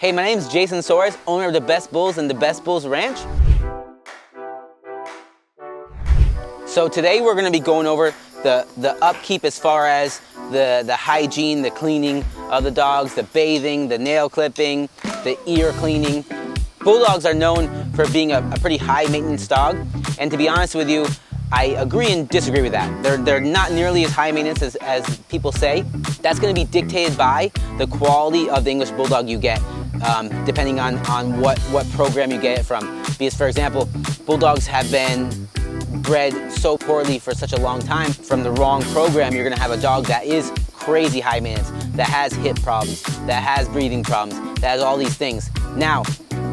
Hey, my name is Jason Soares, owner of DaBestBulls and DaBestBulls Ranch. So today we're going to be going over the upkeep as far as the hygiene, the cleaning of the dogs, the bathing, the nail clipping, the ear cleaning. Bulldogs are known for being a pretty high maintenance dog, and to be honest with you, I agree and disagree with that. They're not nearly as high maintenance as people say. That's going to be dictated by the quality of the English Bulldog you get, depending on what program you get it from. Because, for example, Bulldogs have been bred so poorly for such a long time. From the wrong program, you're going to have a dog that is crazy high maintenance, that has hip problems, that has breathing problems, that has all these things. Now,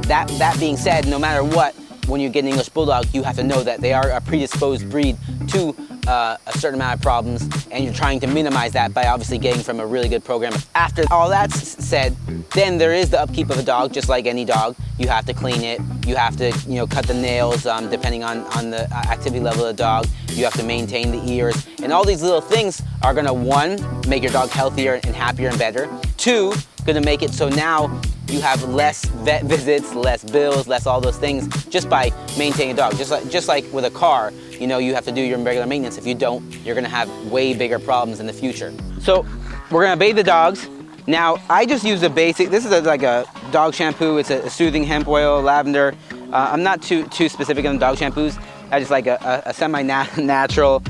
that being said, no matter what, when you get an English Bulldog, you have to know that they are a predisposed breed to a certain amount of problems, and you're trying to minimize that by obviously getting from a really good program. After all that's said, then there is the upkeep of a dog, just like any dog. You have to clean it, you have to cut the nails depending on the activity level of the dog, you have to maintain the ears, and all these little things are gonna, one, make your dog healthier and happier and better, two, gonna make it so now you have less vet visits, less bills, less all those things just by maintaining a dog. Just like with a car, you have to do your regular maintenance. If you don't, you're gonna have way bigger problems in the future. So we're gonna bathe the dogs. Now, I just use a basic, this is like a dog shampoo. It's a soothing hemp oil, lavender. I'm not too specific on dog shampoos. I just like a semi-natural,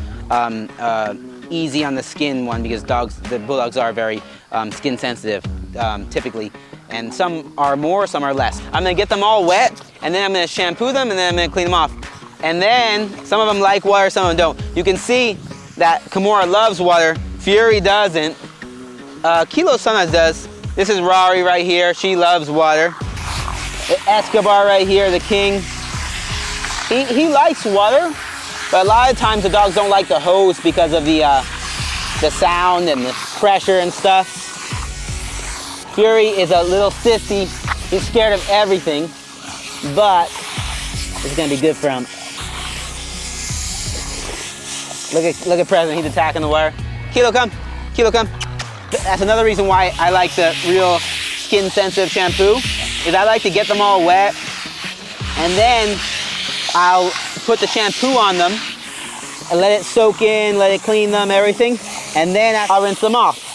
easy on the skin one, because the Bulldogs are very skin sensitive, typically. And some are more, some are less. I'm gonna get them all wet, and then I'm gonna shampoo them, and then I'm gonna clean them off. And then, some of them like water, some of them don't. You can see that Kimura loves water, Fury doesn't. Kilo sometimes does. This is Rari right here, she loves water. Escobar right here, the king. He likes water, but a lot of times the dogs don't like the hose because of the sound and the pressure and stuff. Fury is a little sissy. He's scared of everything, but it's gonna be good for him. Look at President, he's attacking the wire. Kilo, come. Kilo, come. That's another reason why I like the real skin-sensitive shampoo, is I like to get them all wet, and then I'll put the shampoo on them and let it soak in, let it clean them, everything, and then I'll rinse them off.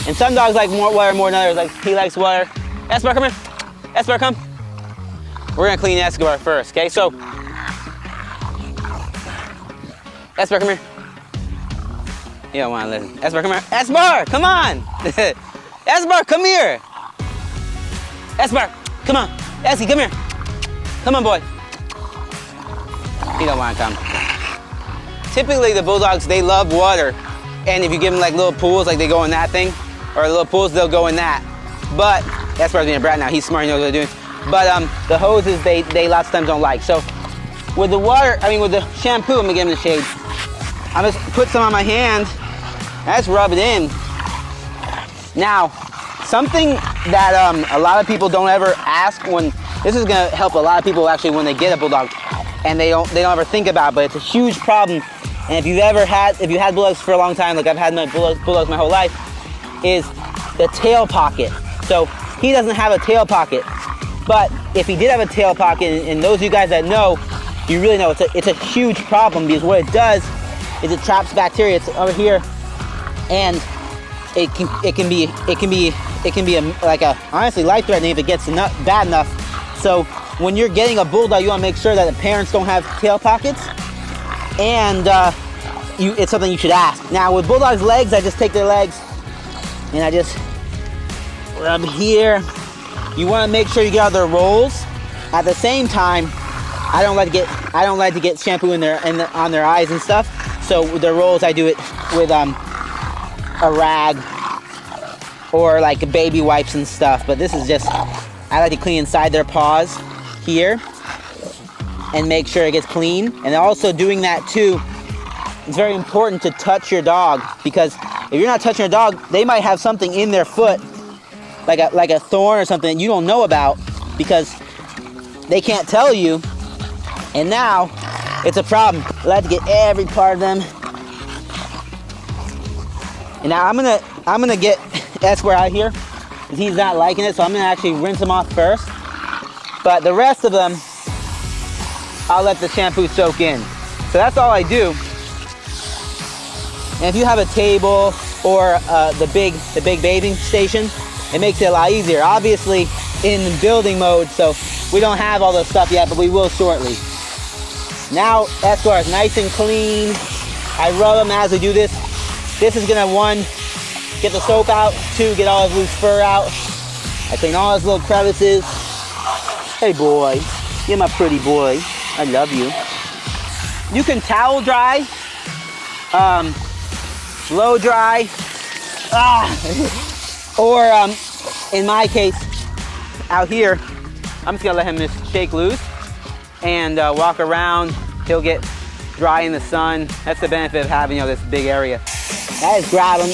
And some dogs like more water more than others. Like, he likes water. Escobar, come here. Escobar, come. We're gonna clean Escobar first, okay? So, Escobar, come here. You don't wanna listen. Escobar, come here. Escobar, come on. Escobar, come here. Escobar, come on. Esky, come here. Come on, boy. He don't wanna come. Typically, the Bulldogs, they love water. And if you give them like little pools, like they go in that thing, or little pools, they'll go in that. But that's why he's being a brat now. He's smart, he knows what they're doing. But the hoses, they lots of times don't like. So with the water, with the shampoo, I'm gonna give him the shade. I'm just put some on my hand. I just rub it in. Now, something that a lot of people don't ever ask this is gonna help a lot of people actually when they get a Bulldog, and they don't ever think about it, but it's a huge problem. And if you had Bulldogs for a long time, like I've had my Bulldogs my whole life, is the tail pocket. So he doesn't have a tail pocket, but if he did have a tail pocket, and those of you guys that know, you really know it's a huge problem, because what it does is it traps bacteria. It's over here, and it can be like a honestly life-threatening if it gets bad enough. So when you're getting a Bulldog, you want to make sure that the parents don't have tail pockets. And it's something you should ask. Now with Bulldogs' legs, I just take their legs and I just rub here. You want to make sure you get out their rolls. At the same time, I don't like to get shampoo on their eyes and stuff. So with their rolls, I do it with a rag or like baby wipes and stuff. But this is just, I like to clean inside their paws here and make sure it gets clean. And also doing that too, it's very important to touch your dog, because if you're not touching your dog, they might have something in their foot, like a thorn or something that you don't know about, because they can't tell you. And now it's a problem. I like to get every part of them. And now I'm gonna get Escobar out here. he's not liking it, so I'm gonna actually rinse him off first. But the rest of them, I'll let the shampoo soak in. So that's all I do. And if you have a table or the big bathing station, it makes it a lot easier. Obviously in building mode, so we don't have all this stuff yet, but we will shortly. Now Esquire is nice and clean. I rub him as we do this. This is gonna, 1, get the soap out, 2, get all his loose fur out. I clean all his little crevices. Hey boy, you're my pretty boy. I love you. You can towel dry, blow dry, or in my case, out here, I'm just gonna let him just shake loose and walk around. He'll get dry in the sun. That's the benefit of having, you know, this big area. I just grab them.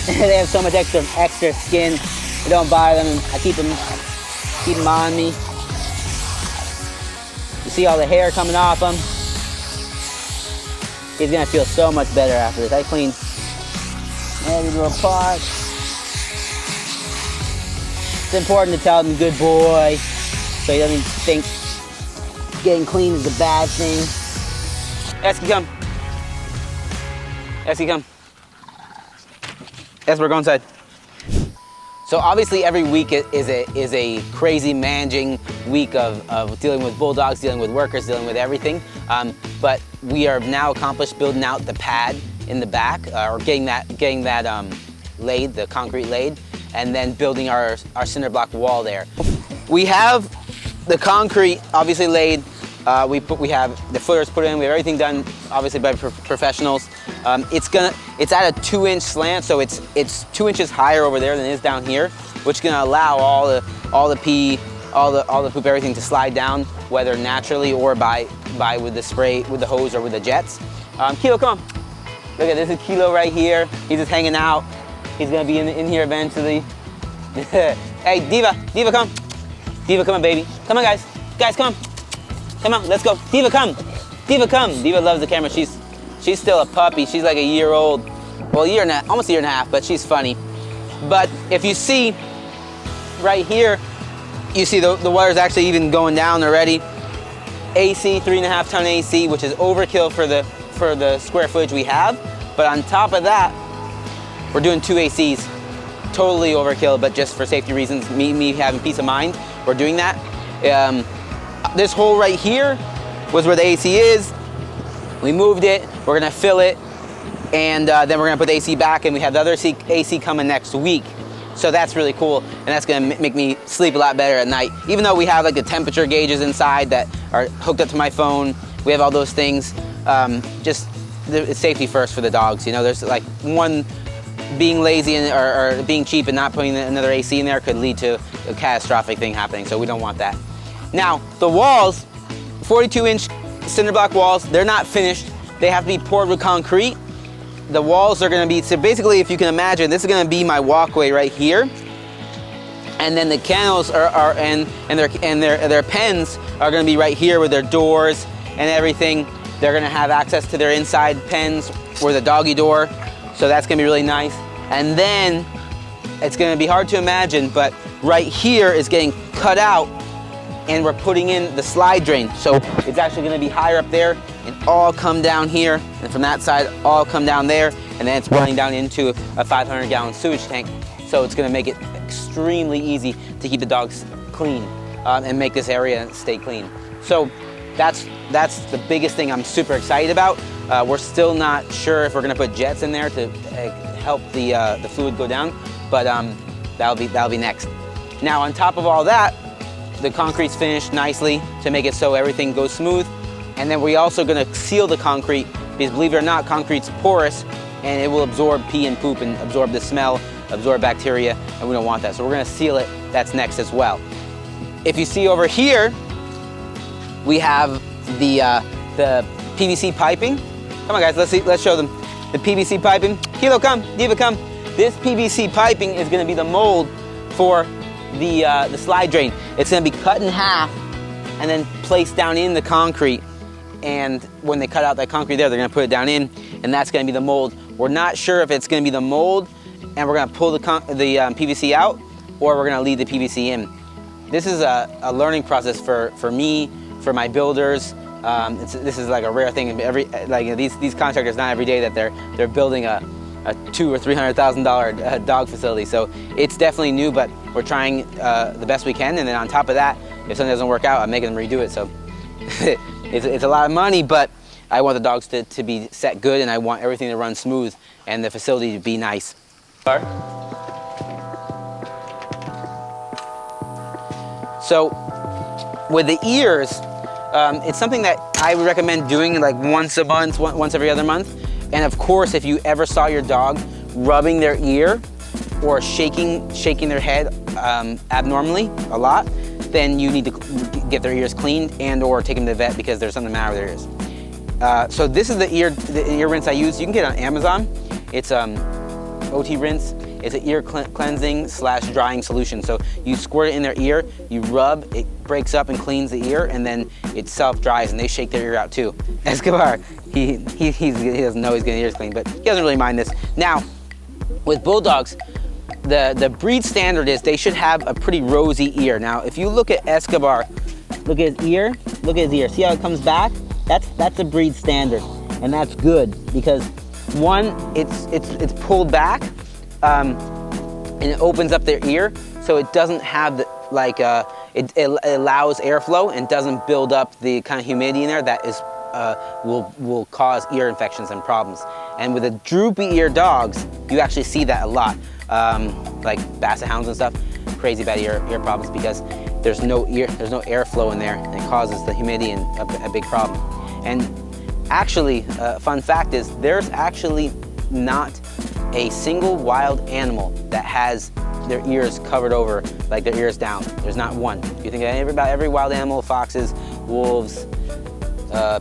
They have so much extra skin. It don't bother them. I keep them on me. You see all the hair coming off him. He's gonna feel so much better after this. I clean every little part. It's important to tell him good boy, so he doesn't think getting clean is a bad thing. Esky, come. Esky, come. Esper, go inside. So obviously every week is a crazy managing week of dealing with bulldogs, dealing with workers, dealing with everything. But we are now accomplished building out the pad in the back, or getting that laid, the concrete laid, and then building our cinder block wall there. We have the concrete obviously laid. We have the footers put in. We have everything done obviously by professionals. It's at a 2-inch slant, so it's 2 inches higher over there than it is down here, which is gonna allow all the pee, all the poop, everything to slide down, whether naturally or by with the spray, with the hose, or with the jets. Kilo, come on. Look at this is Kilo right here. He's just hanging out. He's gonna be in here eventually. Hey, Diva, come. Diva, come on, baby. Come on, guys. Guys, come on. Come on, let's go. Diva, come. Diva, come. Diva loves the camera. She's still a puppy. She's like a year old. Well, almost a year and a half, but she's funny. But if you see right here, you see the water's actually even going down already. AC, 3.5 ton AC, which is overkill for the square footage we have. But on top of that, we're doing 2 ACs. Totally overkill, but just for safety reasons, me having peace of mind, we're doing that. This hole right here was where the AC is. We moved it, we're gonna fill it, and then we're gonna put the AC back, and we have the other AC coming next week. So that's really cool, and that's gonna make me sleep a lot better at night. Even though we have like the temperature gauges inside that are hooked up to my phone, we have all those things. It's safety first for the dogs. You know, there's like one being lazy or being cheap and not putting another AC in there could lead to a catastrophic thing happening, so we don't want that. Now, the walls, 42-inch cinder block walls, they're not finished. They have to be poured with concrete. The walls are gonna be, so basically if you can imagine, this is gonna be my walkway right here. And then the kennels and their pens are gonna be right here with their doors and everything. They're gonna have access to their inside pens or the doggy door. So that's gonna be really nice. And then it's gonna be hard to imagine, but right here is getting cut out and we're putting in the slide drain. So it's actually gonna be higher up there and all come down here, and from that side, all come down there, and then it's running down into a 500-gallon sewage tank. So it's gonna make it extremely easy to keep the dogs clean and make this area stay clean. So that's the biggest thing I'm super excited about. We're still not sure if we're gonna put jets in there to help the fluid go down, but that'll be next. Now on top of all that, the concrete's finished nicely to make it so everything goes smooth. And then we're also gonna seal the concrete because, believe it or not, concrete's porous and it will absorb pee and poop and absorb the smell, absorb bacteria, and we don't want that. So we're gonna seal it, that's next as well. If you see over here, we have the PVC piping. Come on guys, let's show them. The PVC piping. Kilo, come, Diva, come. This PVC piping is gonna be the mold for the slide drain. It's gonna be cut in half and then placed down in the concrete. And when they cut out that concrete there, they're gonna put it down in, and that's gonna be the mold. We're not sure if it's gonna be the mold and we're gonna pull the PVC out, or we're gonna lead the PVC in. This is a learning process for me, for my builders. This is like a rare thing. These contractors, not every day that they're building a $200,000 or $300,000 dog facility. So it's definitely new, but we're trying the best we can. And then on top of that, if something doesn't work out, I'm making them redo it. So it's a lot of money, but I want the dogs to be set good, and I want everything to run smooth and the facility to be nice. So with the ears, it's something that I would recommend doing like once a month, once every other month. And of course, if you ever saw your dog rubbing their ear or shaking their head abnormally a lot, then you need to get their ears cleaned and or take them to the vet because there's something the matter with their ears. So this is the ear rinse I use. You can get it on Amazon. It's OT rinse. It's an ear cleansing / drying solution. So you squirt it in their ear, you rub, it breaks up and cleans the ear, and then it self-dries, and they shake their ear out too. Escobar, he doesn't know he's getting ears cleaned, but he doesn't really mind this. Now, with bulldogs, the breed standard is they should have a pretty rosy ear. Now, if you look at Escobar, look at his ear, see how it comes back? That's a breed standard, and that's good because one, it's pulled back, and it opens up their ear, so it doesn't have the, it allows airflow and doesn't build up the kind of humidity in there that is will cause ear infections and problems. And with the droopy ear dogs, you actually see that a lot, like basset hounds and stuff, crazy bad ear problems because there's no airflow in there, and it causes the humidity and a big problem. And actually, fun fact is there's actually not a single wild animal that has their ears covered over, like their ears down. There's not one. You think about every wild animal, foxes, wolves,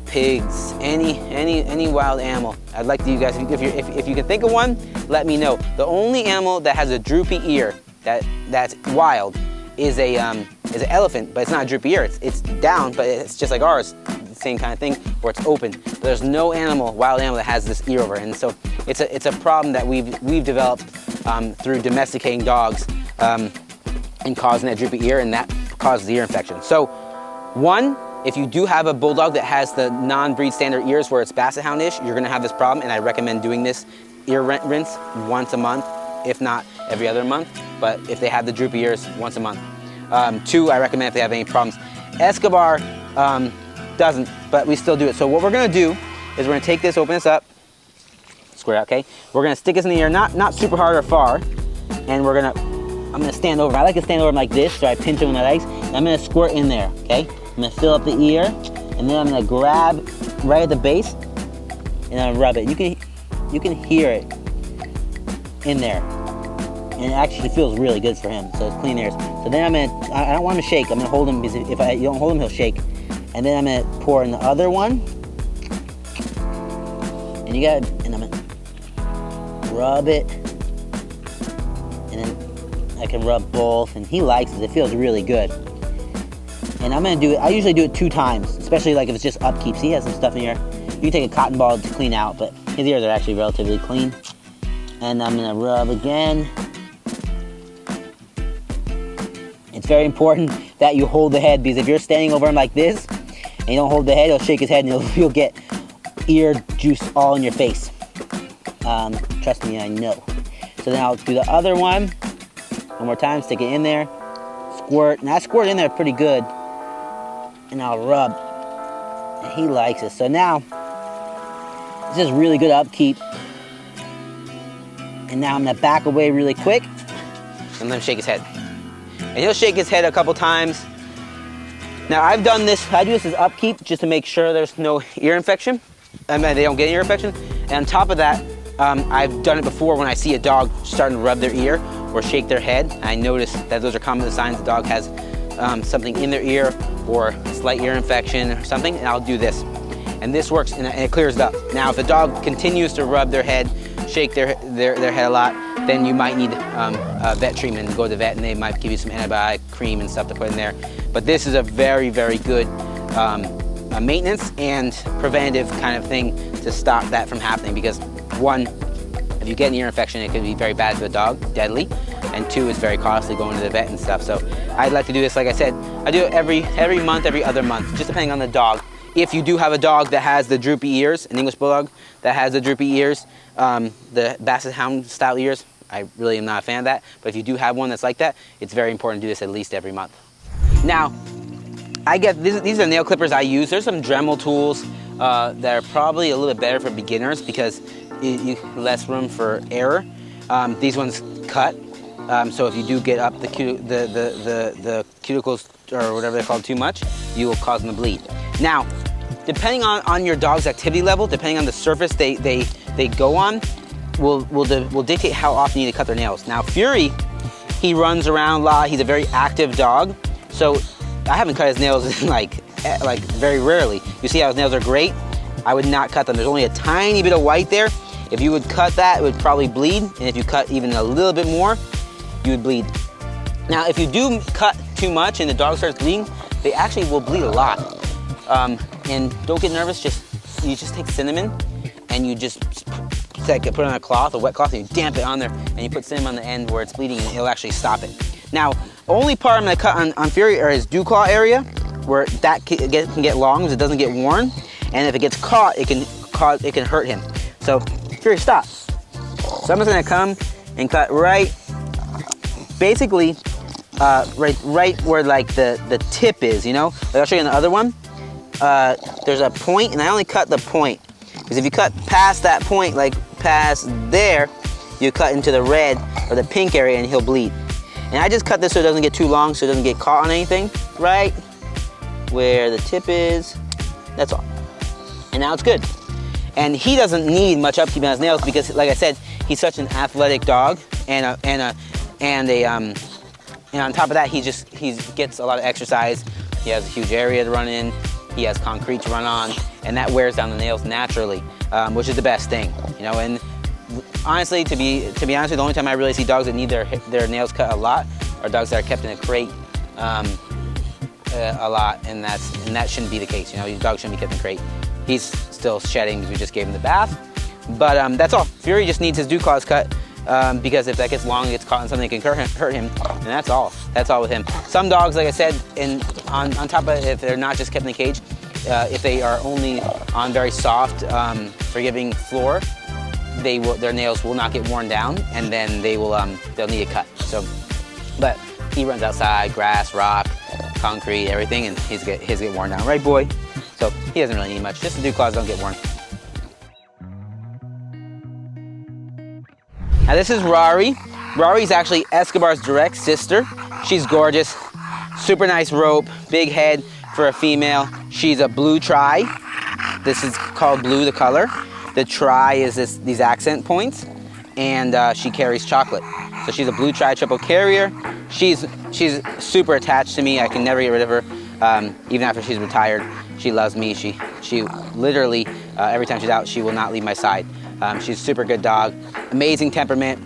pigs, any wild animal. I'd like you guys, if you can think of one, let me know. The only animal that has a droopy ear that's wild is an elephant, but it's not a droopy ear. It's down, but it's just like ours, the same kind of thing, where it's open. But there's no wild animal that has this ear over, and so it's a problem that we've developed through domesticating dogs and causing that droopy ear, and that causes the ear infection. So, one, if you do have a bulldog that has the non-breed standard ears where it's basset hound-ish, you're gonna have this problem, and I recommend doing this ear rinse once a month, if not every other month, but if they have the droopy ears, once a month. Two, I recommend if they have any problems. Escobar doesn't, but we still do it. So what we're gonna do is we're gonna take this, open this up, square out, okay? We're gonna stick this in the ear, not super hard or far, and I'm gonna stand over. I like to stand over them like this, so I pinch them with my legs, and I'm gonna squirt in there, okay? I'm gonna fill up the ear, and then I'm gonna grab right at the base, and I'll rub it. You can hear it in there, and it actually feels really good for him. So it's clean ears. So then I don't want him to shake. I'm gonna hold him because if you don't hold him, he'll shake. And then I'm gonna pour in the other one, and I'm gonna rub it, and then I can rub both, and he likes it. It feels really good. And I'm gonna do it, I usually do it 2 times, especially like if it's just upkeep. See, he has some stuff in here. You can take a cotton ball to clean out, but his ears are actually relatively clean. And I'm gonna rub again. It's very important that you hold the head, because if you're standing over him like this, and you don't hold the head, he'll shake his head and you'll get ear juice all in your face. Trust me, I know. So then I'll do the other one more time, stick it in there, squirt. And I squirt in there pretty good. And I'll rub, and he likes it. So now, this is really good upkeep. And now I'm gonna back away really quick and let him shake his head. And he'll shake his head a couple times. Now I do this as upkeep just to make sure there's no ear infection. They don't get ear infection. And on top of that, I've done it before when I see a dog starting to rub their ear or shake their head. I notice that those are common signs the dog has something in their ear or a slight ear infection or something, and I'll do this. And this works, and it clears it up. Now, if the dog continues to rub their head, shake their head a lot, then you might need vet treatment and go to the vet, and they might give you some antibiotic cream and stuff to put in there. But this is a very, very good maintenance and preventative kind of thing to stop that from happening, because one, if you get an ear infection, it can be very bad to the dog, deadly. and 2, it's very costly going to the vet and stuff. So I'd like to do this, like I said, I do it every month, every other month, just depending on the dog. If you do have a dog that has the droopy ears, an English Bulldog that has the droopy ears, the Basset Hound style ears, I really am not a fan of that. But if you do have one that's like that, it's very important to do this at least every month. Now, I get these are nail clippers I use. There's some Dremel tools that are probably a little bit better for beginners because you less room for error. These ones cut, so if you do get up the cuticles or whatever they're called too much, you will cause them to bleed. Now, depending on your dog's activity level, depending on the surface they go on, will dictate how often you need to cut their nails. Now, Fury, he runs around a lot. He's a very active dog, so I haven't cut his nails in like very rarely. You see how his nails are great? I would not cut them. There's only a tiny bit of white there. If you would cut that, it would probably bleed, and if you cut even a little bit more, you would bleed. Now, if you do cut too much and the dog starts bleeding, they actually will bleed a lot. And don't get nervous. You just take cinnamon and you just put it on a cloth, a wet cloth, and you damp it on there, and you put cinnamon on the end where it's bleeding, and it'll actually stop it. Now, only part I'm gonna cut on Fury are his dew claw area, where that can get long because it doesn't get worn, and if it gets caught, it can hurt him. So, Fury, stop. So I'm just gonna come and cut right, basically, right where like the tip is, you know? Like I'll show you in the other one. There's a point, and I only cut the point. Because if you cut past that point, like past there, you cut into the red or the pink area and he'll bleed. And I just cut this so it doesn't get too long, so it doesn't get caught on anything, right where the tip is, that's all. And now it's good. And he doesn't need much upkeep on his nails because, like I said, he's such an athletic dog, and on top of that, he gets a lot of exercise. He has a huge area to run in. He has concrete to run on, and that wears down the nails naturally, which is the best thing, you know. And honestly, to be honest with you, the only time I really see dogs that need their nails cut a lot are dogs that are kept in a crate a lot, and that shouldn't be the case. You know, your dog shouldn't be kept in a crate. He's still shedding because we just gave him the bath, but that's all. Fury just needs his dew claws cut. Because if that gets long, it gets caught in something that can hurt him, and that's all. That's all with him. Some dogs, like I said, on top of it, if they're not just kept in the cage, if they are only on very soft, forgiving floor, their nails will not get worn down, and then they'll need a cut. So, but he runs outside, grass, rock, concrete, everything, and his get worn down, right, boy? So he doesn't really need much. Just the dew claws don't get worn. Now this is Rari. Rari's actually Escobar's direct sister. She's gorgeous, super nice rope, big head for a female. She's a blue tri. This is called blue, the color. The tri is these accent points, and she carries chocolate. So she's a blue tri triple carrier. She's super attached to me. I can never get rid of her, even after she's retired. She loves me. She literally, every time she's out, she will not leave my side. She's a super good dog, amazing temperament,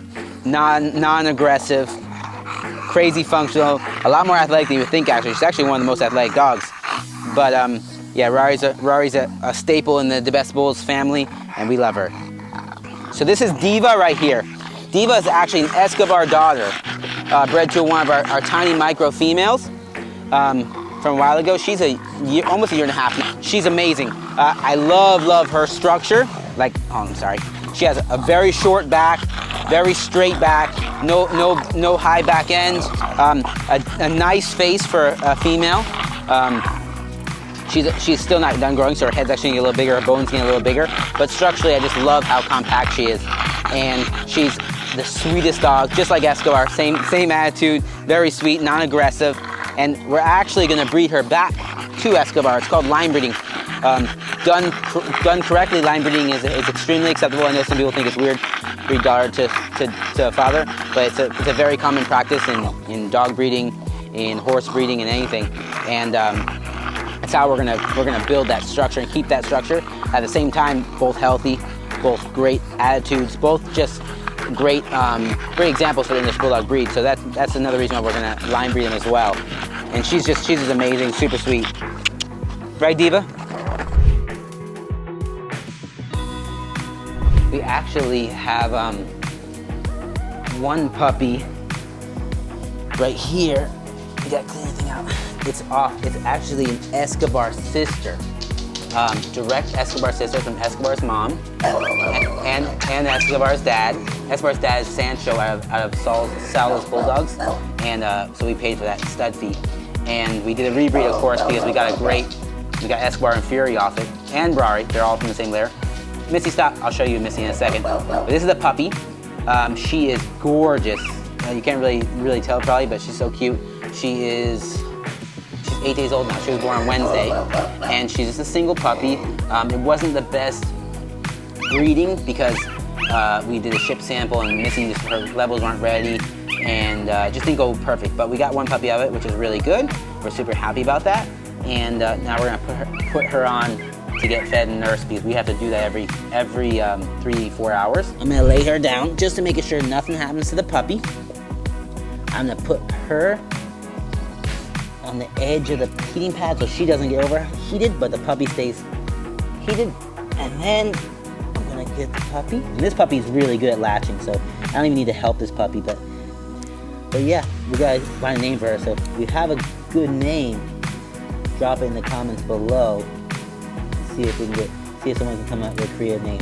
non-aggressive, crazy functional, a lot more athletic than you would think actually. She's actually one of the most athletic dogs. But yeah, Rari's a staple in the DaBestBulls family, and we love her. So this is Diva right here. Diva is actually an Escobar daughter, bred to one of our tiny micro females from a while ago. She's almost a year and a half now. She's amazing. I love her structure. Like, oh, I'm sorry. She has a very short back, very straight back, no high back end, a nice face for a female. She's still not done growing, so her head's actually getting a little bigger, her bones getting a little bigger. But structurally, I just love how compact she is. And she's the sweetest dog, just like Escobar, same attitude, very sweet, non-aggressive. And we're actually gonna breed her back to Escobar. It's called line breeding. Done correctly, line breeding is extremely acceptable. I know some people think it's weird, breed daughter to father, but it's a very common practice in dog breeding, in horse breeding, and anything. And that's how we're gonna build that structure and keep that structure. At the same time, both healthy, both great attitudes, both just great examples for the English Bulldog breed. So that's another reason why we're gonna line breed them as well. And she's just amazing, super sweet. Right, Diva? We actually have one puppy right here, we gotta clean everything out. It's off. It's actually an Escobar sister. Direct Escobar sister from Escobar's mom and Escobar's dad. Escobar's dad is Sancho out of Sal's Bulldogs, and so we paid for that stud fee. And we did a rebreed, of course, because we got Escobar and Fury off it, and Brari. They're all from the same litter. Missy, stop. I'll show you Missy in a second. But this is the puppy. She is gorgeous. You can't really tell probably, but she's so cute. She's 8 days old now. She was born on Wednesday, and she's just a single puppy. It wasn't the best breeding because we did a ship sample and Missy, just her levels weren't ready, and just didn't go perfect. But we got one puppy out of it, which is really good. We're super happy about that, and now we're gonna put her on to get fed and nursed because we have to do that every 3-4 hours. I'm gonna lay her down just to make sure nothing happens to the puppy. I'm gonna put her on the edge of the heating pad so she doesn't get overheated, but the puppy stays heated. And then I'm gonna get the puppy. And this puppy is really good at latching, so I don't even need to help this puppy, but yeah, we gotta find a name for her. So if you have a good name, drop it in the comments below. See if someone can come up with a creative name.